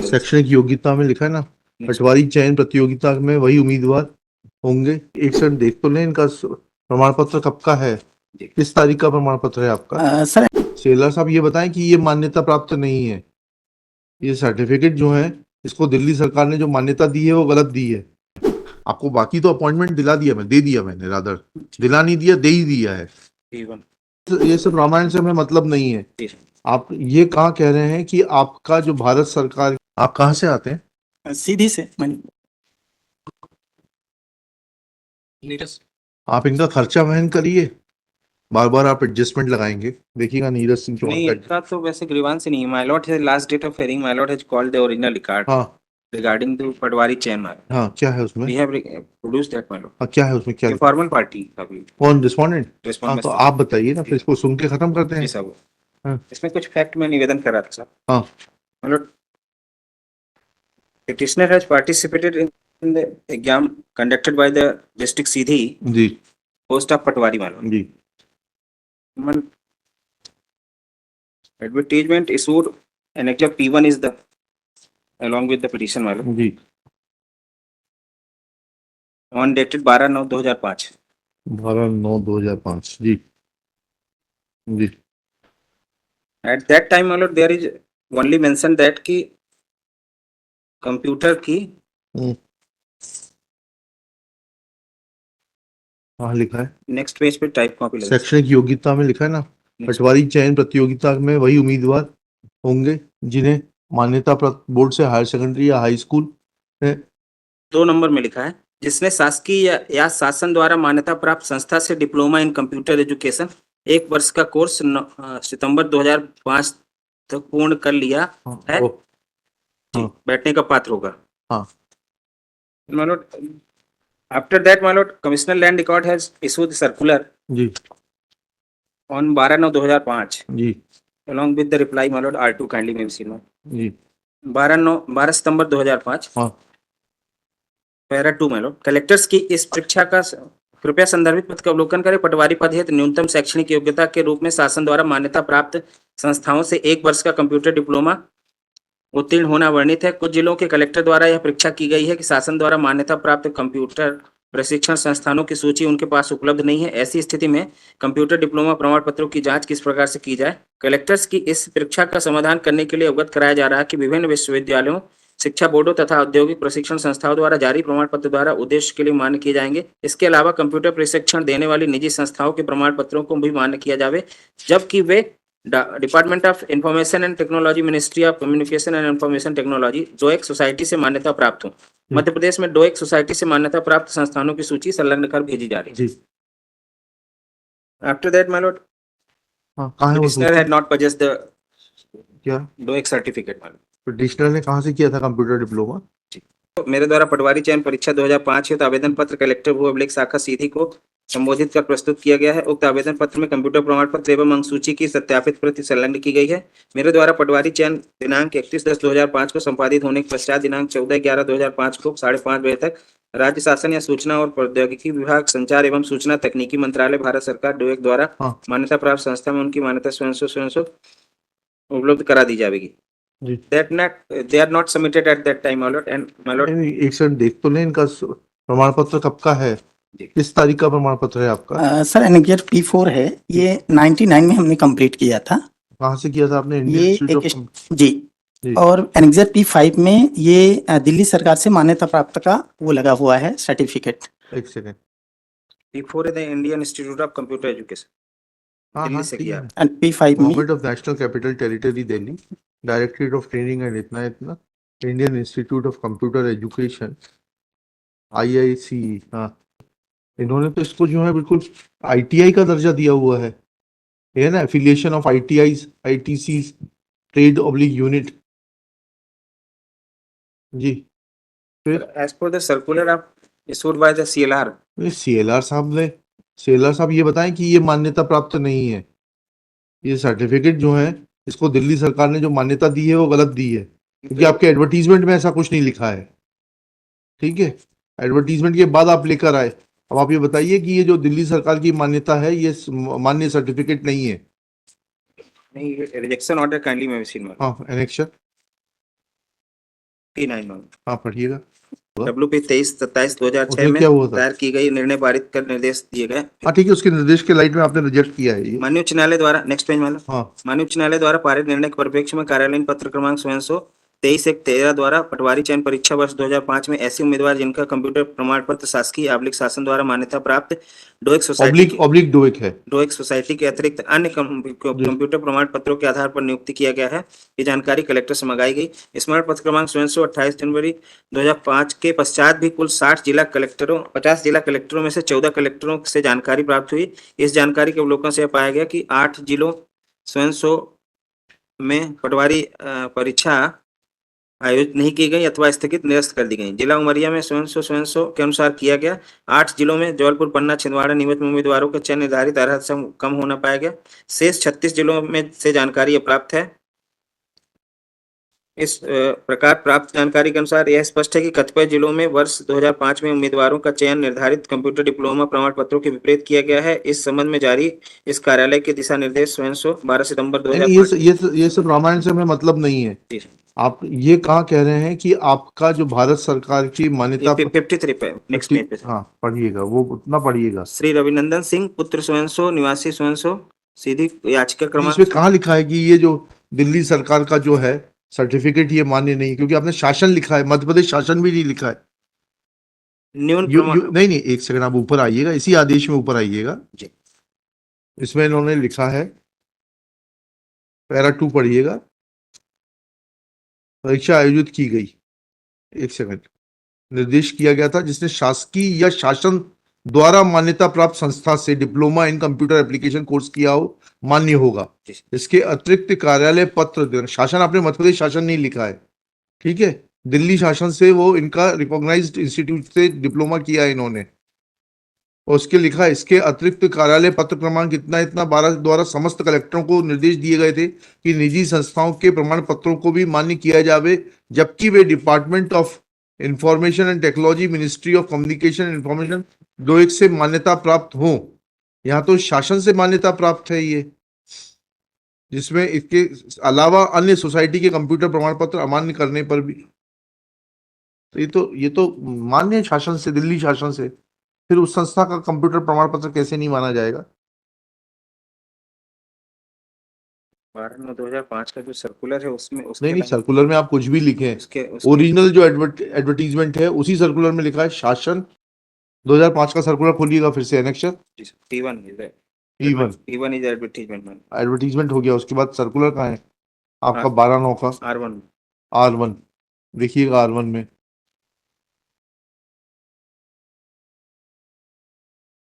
शैक्षणिक योग्यता में लिखा है ना, पटवारी चयन प्रतियोगिता में वही उम्मीदवार होंगे। एक सेकंड देख तो लें, इनका प्रमाण पत्र कब का है, किस तारीख का प्रमाण पत्र है आपका? सर सेलर साहब ये बताएं कि ये मान्यता प्राप्त नहीं है, ये सर्टिफिकेट जो है इसको दिल्ली सरकार ने जो मान्यता दी है वो गलत दी है आपको। बाकी तो अपॉइंटमेंट दिला दिया, मैं दे दिया, मैंने रादर दिला नहीं दिया, दे ही दिया है। ये सब रामायण से हमें मतलब नहीं है। आप ये कहाँ कह रहे हैं कि आपका जो भारत सरकार, आप कहाँ से आते हैं? सीधी से आप इनका खर्चा वहन करिए, बार बार आप एडजस्टमेंट लगाएंगे, देखिएगा नीरज सिंह चौहान नहीं, इनका तो वैसे ग्रीवांस नहीं है। माय लॉर्ड है last date of hearing, my lord has called the original record हाँ regarding the पटवारी चयन। हाँ, क्या है उसमें? we have produced that, my lord। हाँ, क्या है उसमें, क्या? फॉर्मल पार्टी का भी कौन रिस्पोंडेंट? हाँ, रिस्पॉन्स। तो आप बताइए ना, फिर इसको सुन के खत्म करते हैं। साहब हाँ। इसमें कुछ फैक्ट में निवेदन कर रहा था साहब। हाँ। my lord, petitioner has participated in the exam conducted by the district Sidhi जी post of patwari, my lord। जी advertisement issued annexure P1 is the along with the petition, my lord, जी, on dated 12/9/2005। 12/9/2005 जी जी। At that time, my lord, there is only mentioned that कि computer की हाँ लिखा है, नेक्स्ट पेज पे टाइप कॉपी लगी। शैक्षणिक योग्यता में लिखा है ना, पटवारी चयन प्रतियोगिता में वही उम्मीदवार होंगे जिन्हें मान्यता प्राप्त बोर्ड से हायर सेकेंडरी या हाई स्कूल है। 2 नंबर में लिखा है, जिसने शासकीय या शासन द्वारा मान्यता प्राप्त संस्था से डिप्लोमा इन कंप्यूटर एजुकेशन 1 वर्ष का कोर्स सितंबर 2005 तक पूर्ण कर लिया है, बैठने का पात्र होगा। हाँ। My lord, after that, my lord, Commissioner Land Record has issued circular ji on 12/9/2005 ji along with the reply, my lord, R2 kindly may be seen। जी 12 सितंबर 2005 हाँ। पैरा 2, my lord, कलेक्टर्स की इस परीक्षा का कृपया संदर्भित पद का अवलोकन करें। पटवारी पद हेतु न्यूनतम शैक्षणिक योग्यता के रूप में शासन द्वारा मान्यता प्राप्त संस्थाओं से 1 वर्ष का कंप्यूटर डिप्लोमा उत्तीर्ण होना वर्णित है। कुछ जिलों के कलेक्टर द्वारा यह परीक्षा की गई है कि शासन द्वारा मान्यता प्राप्त कंप्यूटर प्रशिक्षण संस्थानों की सूची उनके पास उपलब्ध नहीं है। ऐसी स्थिति में कंप्यूटर डिप्लोमा प्रमाण पत्रों की जांच किस प्रकार से की जाए? कलेक्टर्स की इस परीक्षा का समाधान करने के लिए अवगत कराया जा रहा है कि विभिन्न विश्वविद्यालयों, शिक्षा बोर्डों तथा औद्योगिक प्रशिक्षण संस्थाओं द्वारा जारी प्रमाण पत्र द्वारा उद्देश्य के लिए मान्य किए जाएंगे। इसके अलावा कंप्यूटर प्रशिक्षण देने वाली निजी संस्थाओं के प्रमाण पत्रों को भी मान्य किया जावे, जबकि वे department of information and technology, ministry of communication and information technology, DOEACC society से मान्यता प्राप्त हो। मध्य प्रदेश में डोएक सोसाइटी से मान्यता प्राप्त संस्थानों की सूची संलग्न कर भेजी जा रही है। After that, my Lord, petitioner had not possessed the क्या डोएक सर्टिफिकेट। पिटिशनर ने कहाँ से किया था कंप्यूटर डिप्लोमा? मेरे द्वारा पटवारी चयन परीक्षा 2005 हेतु आवेदन पत्र कलेक्टर भू अभिलेख शाखा सीधी को संबोधित कर प्रस्तुत किया गया है। उक्त आवेदन पत्र में कंप्यूटर प्रमाण पत्र एवं अंक सूची की सत्यापित प्रति संलग्न की गई है। मेरे द्वारा पटवारी चयन दिनांक 31/10/2005 को संपादित होने के पश्चात दिनांक 14/11/2005 को 5:30 बजे तक राज्य शासन या सूचना और प्रौद्योगिकी विभाग, संचार एवं सूचना तकनीकी मंत्रालय, भारत सरकार, डोएक द्वारा मान्यता प्राप्त संस्था में उनकी मान्यता स्वयं उपलब्ध करा दी जाएगी। They are not submitted at that time, my lord, and my lord। एक सेकंड देख तो लें, इनका प्रमाण पत्र कब का है, किस तारीख का प्रमाण पत्र है आपका? सर एनेक्जर P4 है, ये 99 में हमने कंप्लीट किया था। कहाँ से किया था आपने? ये जी। और एनेक्जर P5 में ये दिल्ली सरकार से मान्यता प्राप्त का वो लगा हुआ है सर्टिफिकेट। एक सेकंड, P4 है the Indian Institute of Computer Education, Delhi से किया। एंड P5 में government of national capital territory Delhi, directorate of training and इतना Indian Institute of Computer Education, IIC। हाँ, इन्होंने तो इसको जो है बिल्कुल ITI का दर्जा दिया हुआ है ना, affiliation of ITIs, ITCs, trade oblique unit जी। फिर as per the circular of issued by the CLR, CLR साहब ये बताएं कि ये मान्यता प्राप्त नहीं है, ये सर्टिफिकेट जो है इसको दिल्ली सरकार ने जो मान्यता दी है वो गलत दी है, क्योंकि आपके एडवर्टीजमेंट में ऐसा कुछ नहीं लिखा है। ठीक है, एडवर्टीजमेंट के बाद आप लेकर आए। अब आप ये बताइए कि ये जो दिल्ली सरकार की मान्यता है ये मान्य सर्टिफिकेट नहीं है। नहीं, रिजेक्शन ऑर्डर काइंडली मैं सीन में। हाँ, एनेक्शन P9 हाँ पढ़िएगा। WP 23/27/2006 उसमें में क्या हुआ था? दायर की गई निर्णय पारित कर निर्देश दिए गए। हाँ ठीक है, उसके निर्देश के लाइट में आपने रिजेक्ट किया है ये। माननीय उच्च न्यायालय द्वारा नेक्स्ट पेज में हाँ माननीय उच्च न्यायालय द्वारा पारित निर्णय के परिप्रेक्ष्य में कार्यालयीन पत्र क्रमांक 23/1/13 द्वारा पटवारी चयन परीक्षा वर्ष 2005 में ऐसे उम्मीदवार जिनका कंप्यूटर प्रमाण पत्र शासकीय / शासन द्वारा मान्यता प्राप्त डोएक सोसाइटी ऑब्लिक डोएक है। डोएक सोसाइटी के अतिरिक्त अन्य कंप्यूटर प्रमाण पत्रों के आधार पर नियुक्ति किया गया है। ये जानकारी कलेक्टर से मंगाई गई। स्मरण पत्र क्रमांक 28 जनवरी 2005 के पश्चात भी कुल 50 जिला कलेक्टरों में से 14 कलेक्टरों से जानकारी प्राप्त हुई। इस जानकारी के अवलोकन से यह पाया गया कि 8 जिलों में पटवारी परीक्षा आयोजित नहीं की गई अथवा स्थगित निरस्त कर दी गई। जिला उमरिया में स्वयं के अनुसार किया गया। 8 जिलों में जबलपुर, पन्ना, छिंदवाड़ा, नीमच में उम्मीदवारों का चयन निर्धारित अर्हता से कम होना पाया गया। शेष 36 जिलों में से जानकारी प्राप्त है। इस प्रकार प्राप्त जानकारी के अनुसार यह स्पष्ट है कि कतिपय जिलों में वर्ष 2005 में उम्मीदवारों का चयन निर्धारित कंप्यूटर डिप्लोमा प्रमाण पत्रों के विपरीत किया गया है। इस संबंध में जारी इस कार्यालय के दिशा निर्देश 12 सितंबर 2005। ये सब रामायण से हमें मतलब नहीं है। जी। आप ये कहाँ कह रहे हैं कि आपका जो भारत सरकार की मान्यता 53 पे नेक्स्ट पेज पे। हाँ पढ़िएगा, वो उतना पढ़िएगा। श्री रविनंदन सिंह पुत्र निवासी सीधी याचिका क्रमांक इसमें कहाँ लिखा है कि ये जो दिल्ली सरकार का जो है सर्टिफिकेट ये मान्य नहीं, क्योंकि आपने शासन लिखा है, मध्य प्रदेश शासन भी नहीं लिखा है। नहीं एक सेकंड, आप ऊपर आइएगा, इसी आदेश में ऊपर आइएगा जी। इसमें इन्होंने लिखा है, पैरा 2 पढ़िएगा। परीक्षा आयोजित की गई, एक सेकंड, निर्देश किया गया था जिसने शासकीय या शासन द्वारा मान्यता प्राप्त संस्था से diploma in computer application course किया हो मान्य होगा। इसके अतिरिक्त कार्यालय पत्र, शासन आपने मध्य प्रदेश शासन नहीं लिखा है, ठीक है, दिल्ली शासन से वो इनका रिकॉग्नाइज्ड इंस्टीट्यूट से डिप्लोमा किया है इन्होंने, और उसके लिखा है इसके अतिरिक्त कार्यालय पत्र क्रमांक इतना 12 द्वारा समस्त कलेक्टरों को निर्देश दिए गए थे कि निजी संस्थाओं के प्रमाण पत्रों को भी मान्य किया जावे, जबकि वे department of information and technology, ministry of communication and information DOEACC से मान्यता प्राप्त हो। यहाँ तो शासन से मान्यता प्राप्त है ये, जिसमें इसके अलावा अन्य सोसाइटी के कंप्यूटर प्रमाण पत्र अमान्य करने पर भी, तो ये तो मान्य है शासन से, दिल्ली शासन से, फिर उस संस्था का कंप्यूटर प्रमाण पत्र कैसे नहीं माना जाएगा? 12/9/2005 का जो सर्कुलर है उसमें नहीं सर्कुलर में आप कुछ भी लिखें, ओरिजिनल जो एडवर्टीजमेंट है उसी सर्कुलर में लिखा है शासन। 2005 का सर्कुलर खोलिएगा फिर से, एनेक्चर P1 इज एडवर्टीजमेंट हो गया, उसके बाद सर्कुलर कहाँ है आपका? 12/9 का R1 देखिएगा, R1 में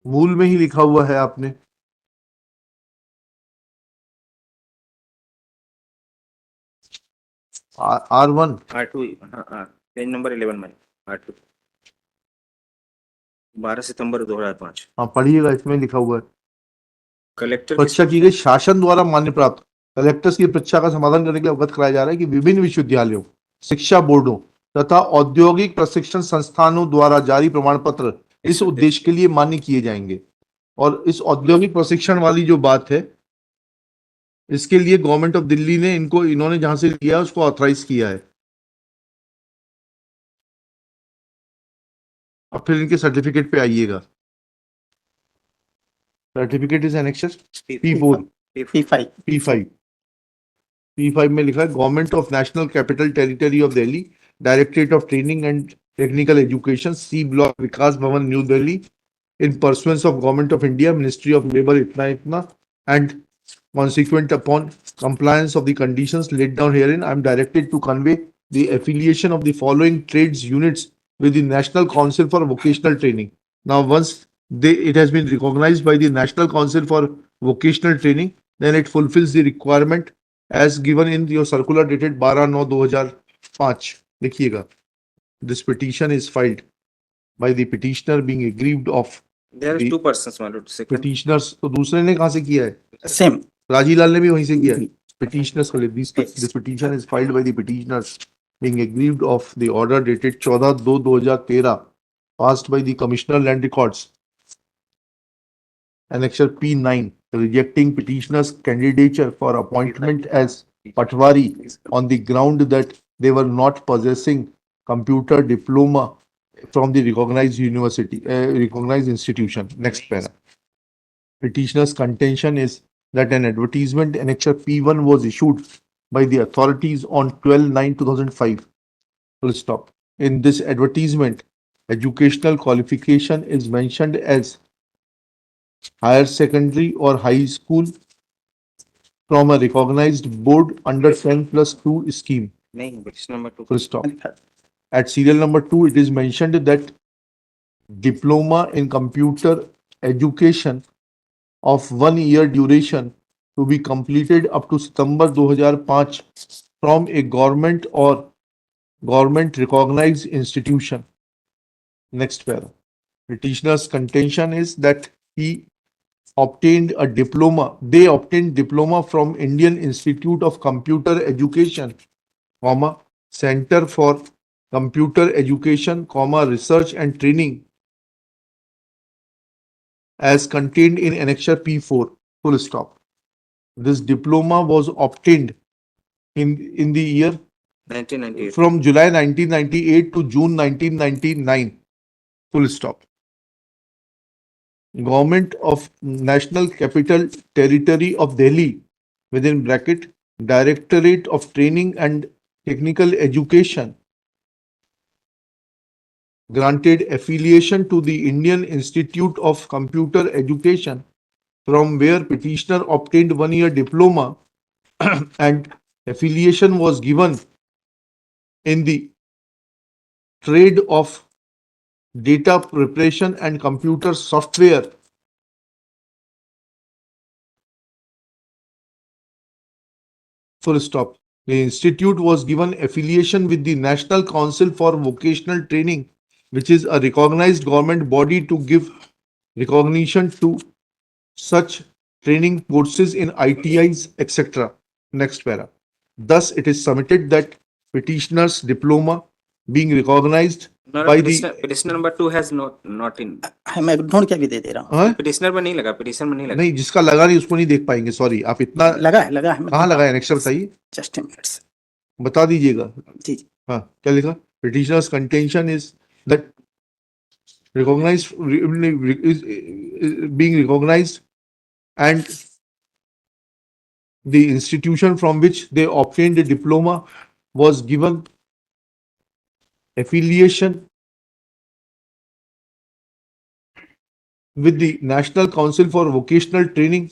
मूल में ही लिखा हुआ है आपने। R1 R2 पेज नंबर 11 में R2 12 सितंबर 2005। हाँ पढ़िएगा, इसमें लिखा हुआ है कलेक्टर परीक्षा की गई शासन द्वारा मान्य प्राप्त कलेक्टर्स की परीक्षा का समाधान करने के लिए अवगत कराया जा रहा है कि विभिन्न विश्वविद्यालयों, शिक्षा बोर्डों तथा औद्योगिक प्रशिक्षण संस्थानों द्वारा जारी प्रमाण पत्र इस उद्देश्य के लिए मान्य किए जाएंगे। और इस औद्योगिक प्रशिक्षण वाली जो बात है, इसके लिए गवर्नमेंट ऑफ दिल्ली ने इन्होंने जहां से लिया उसको ऑथराइज किया है। अब फिर इनके सर्टिफिकेट पे आइएगा, certificate is annexure P4 P5 में लिखा है government of national capital territory of Delhi, directorate of training and technical education, C block, Vikas Bhavan, New Delhi, in pursuance of Government of India, Ministry of Labour, itna, and consequent upon compliance of the conditions laid down herein, I am directed to convey the affiliation of the following trades units with the National Council for Vocational Training. Now, once it has been recognized by the National Council for Vocational Training, then it fulfills the requirement as given in your circular dated 12/9/2005. देखिएगा, this petition is filed by the petitioner being aggrieved of There are two persons, my lord. petitioners, तो दूसरे ने कहाँ से किया है? Same. राजीलाल ने भी वहीं से किया है। Petitioners वाले, this petition is filed by the petitioners being aggrieved of the order dated 14/2/2013 passed by the Commissioner Land Records, Annexure P9, rejecting petitioners' candidature for appointment as Patwari on the ground that they were not possessing computer diploma from the recognized university, recognized institution. Next para. Petitioner's contention is that an advertisement annexure P1 was issued by the authorities on 12/9/2005. Full stop. In this advertisement, educational qualification is mentioned as higher secondary or high school from a recognized board under 10+2 scheme. नहीं, petition number 2. Full stop. At serial number 2, it is mentioned that diploma in computer education of 1 year duration to be completed up to September 2005 from a government or government recognized institution. Next para. Petitioner's contention is that they obtained diploma from Indian Institute of Computer Education, Center for Computer Education, Research and Training, as contained in Annexure P4. Full stop. This diploma was obtained in the year 1998. from July 1998 to June 1999. Full stop. Government of National Capital Territory of Delhi, within bracket, Directorate of Training and Technical Education, granted affiliation to the Indian Institute of Computer Education, from where petitioner obtained 1 year diploma and affiliation was given in the trade of data preparation and computer software. Full stop. The institute was given affiliation with the National Council for Vocational Training, which is a recognized government body to give recognition to such training courses in ITIs, etc. Next para. Thus, it is submitted that petitioner's diploma being recognized No, by petition number 2 has not in. है, मैं ढूंढ के भी दे दे रहा हूँ। हाँ? petitioner पर नहीं लगा, petition में नहीं लगा. नहीं, जिसका लगा नहीं उसको नहीं देख पाएंगे, सॉरी। आप इतना लगा है कहाँ लगा है? नेक्स्ट बताइए, जस्ट मिनट्स बता दीजिएगा। जी हाँ, क्या लिखा? Petitioner's contention is that recognized is being recognized and the institution from which they obtained a diploma was given affiliation with the National Council for Vocational Training,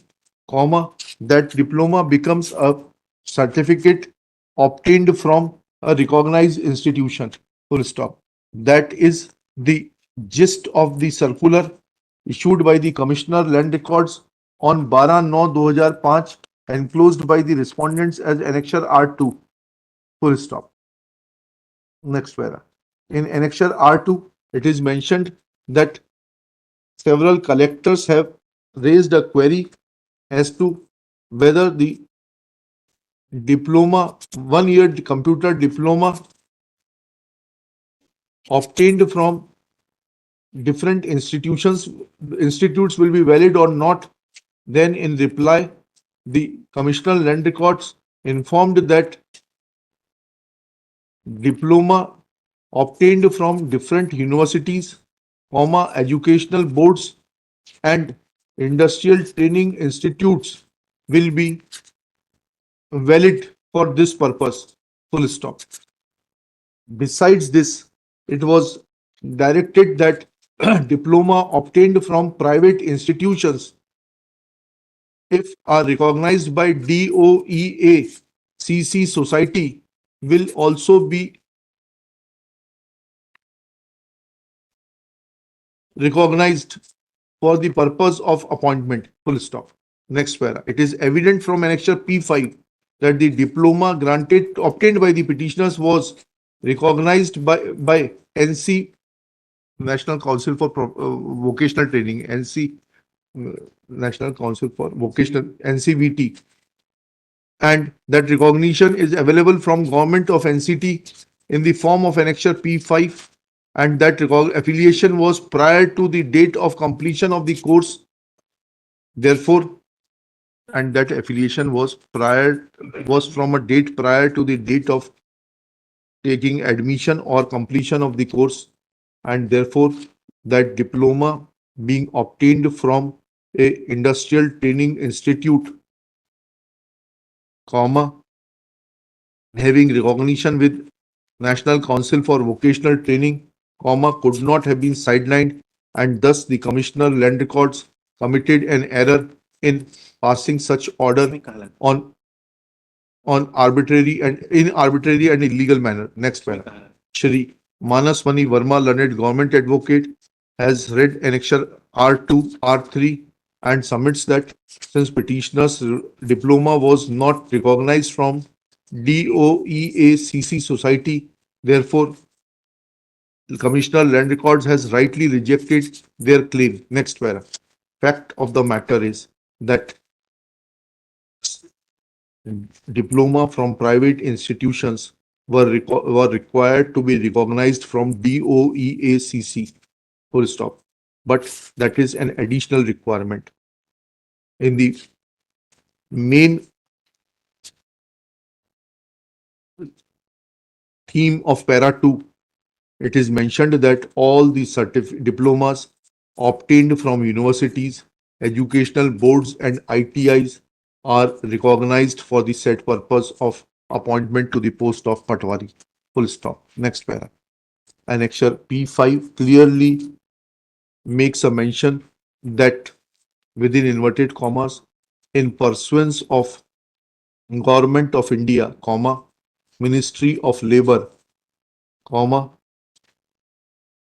that diploma becomes a certificate obtained from a recognized institution. Full stop. That is the gist of the circular issued by the Commissioner Land Records on 12/9/2005, enclosed by the respondents as Annexure R2. Full stop. Next para. In Annexure R2, it is mentioned that several collectors have raised a query as to whether the diploma, 1 year computer diploma obtained from different institutes will be valid or not. Then in reply, the Commissioner Land Records informed that diploma obtained from different universities, educational boards and industrial training institutes will be valid for this purpose. Full stop. Besides this, it was directed that diploma obtained from private institutions, if are recognized by DOEA CC Society, will also be recognized for the purpose of appointment. Full stop. Next para. It is evident from Annexure P5 that the diploma obtained by the petitioners was recognized by NC, National Council for Vocational Training, NC, National Council for Vocational, NCVT, and that recognition is available from Government of NCT in the form of Annexure P5, and that affiliation was prior to the date of completion of the course. Therefore, and that affiliation was from a date prior to the date of taking admission or completion of the course, and therefore that diploma being obtained from a industrial training institute, comma, having recognition with National Council for Vocational Training, comma, could not have been sidelined, and thus the Commissioner Land Records committed an error in passing such order on arbitrary and illegal manner. Next paragraph. Shri Manaswani Verma, learned government advocate, has read annexure R2, R3 and submits that since petitioner's diploma was not recognized from DOEACC Society, therefore Commissioner Land Records has rightly rejected their claim. Next paragraph. Fact of the matter is that diploma from private institutions were required to be recognized from DOEACC, full stop. But that is an additional requirement. In the main theme of para 2, it is mentioned that all the diplomas obtained from universities, educational boards and ITIs are recognized for the said purpose of appointment to the post of Patwari. Full stop. Next para. Annexure P5 clearly makes a mention that within inverted commas, in pursuance of Government of India, comma, Ministry of Labor, comma,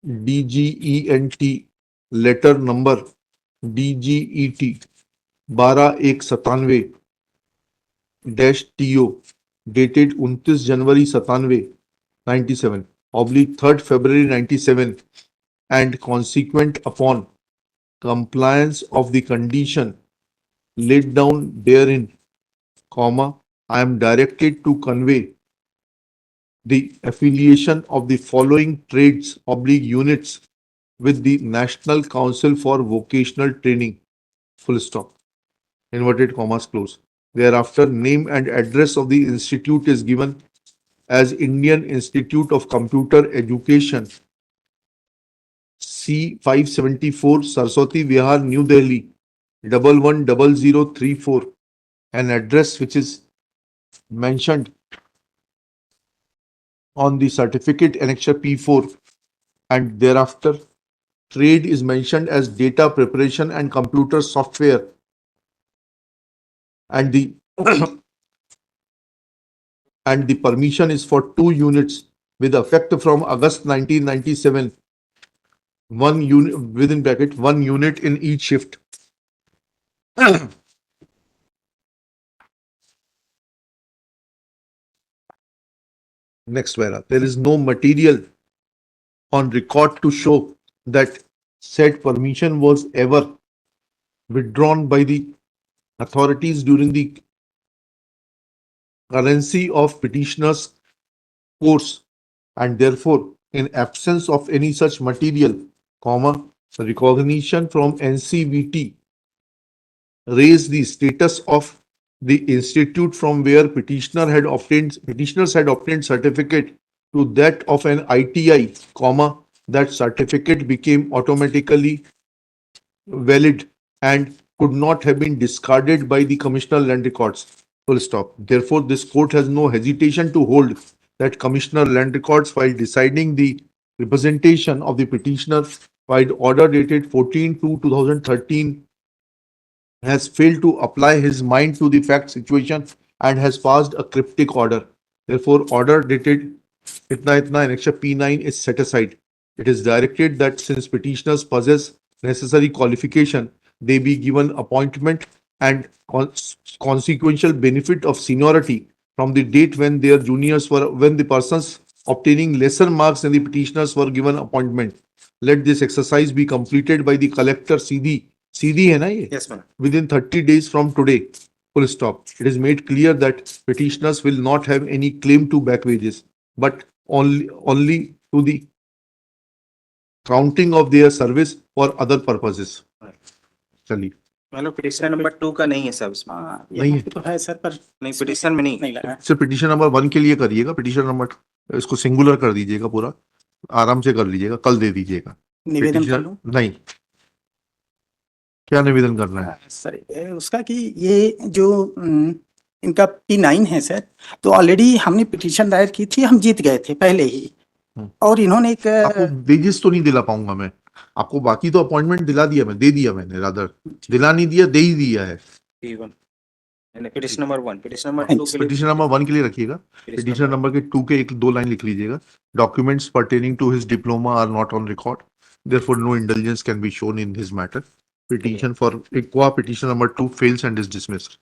DGENT, letter number DGET 12/197 TO dated 29 January 97 oblique 3rd February 97 and consequent upon compliance of the condition laid down therein, comma, I am directed to convey the affiliation of the following trades oblique units with the National Council for Vocational Training, full stop. Inverted commas close. Thereafter, name and address of the institute is given as Indian Institute of Computer Education, C574, Saraswati Vihar, New Delhi, 110034, an address which is mentioned on the certificate annexure P4, and thereafter trade is mentioned as data preparation and computer software, and the and the permission is for 2 units with effect from August 1997, 1 unit within bracket 1 unit in each shift. Next para. There is no material on record to show that said permission was ever withdrawn by the authorities during the currency of petitioner's course, and therefore, in absence of any such material, comma, recognition from NCVT raised the status of the institute from where petitioners had obtained certificate to that of an ITI, comma, that certificate became automatically valid and could not have been discarded by the Commissioner Land Records. Full stop. Therefore, this court has no hesitation to hold that Commissioner Land Records, while deciding the representation of the petitioner, filed order dated 14/2/2013, has failed to apply his mind to the fact situation and has passed a cryptic order. Therefore, order dated itna annexure P9 is set aside. It is directed that since petitioners possess necessary qualification, they be given appointment and consequential benefit of seniority from the date when their juniors were, when the persons obtaining lesser marks than the petitioners were given appointment. Let this exercise be completed by the collector CD है ना ये? Yes, ma'am. Within 30 days from today. Full stop. It is made clear that petitioners will not have any claim to back wages, but only to the counting of their service for other purposes. चलिए. मतलब petition number 2 का नहीं है सब इसमें. यहाँ पे तो है सर, पर नहीं, पिटिशन में नहीं. नहीं लगा है। सिर्फ पिटिशन नंबर 1 के लिए करिएगा. पिटिशन नंबर इसको सिंगुलर कर दीजिएगा, पूरा आराम से कर लीजिएगा, कल दे दीजिएगा। निवेदन कर Petitioner- लूं नहीं, क्या निवेदन करना है? सर उसका कि ये जो इनका P9 है सर, तो ऑलरेडी हमने पिटीशन दायर की थी, हम जीत गए थे पहले ही, और इन्होंने एक आपको वेजेस तो नहीं दिला पाऊंगा मैं आपको, बाकी तो अपॉइंटमेंट दिला दिया, मैं दे दिया मैंने, रादर दिला नहीं दिया, दे ही दिया है। P1 petition number 1, petition number 2 के लिए पिटिशन नंबर 1 के लिए रखिएगा, पिटिशन नंबर के 2 के 1-2 लाइन लिख लीजिएगा। Documents pertaining to his diploma are not on record, therefore no intelligence can be shown in his matter. Petition for Equa petition number 2 fails and is dismissed.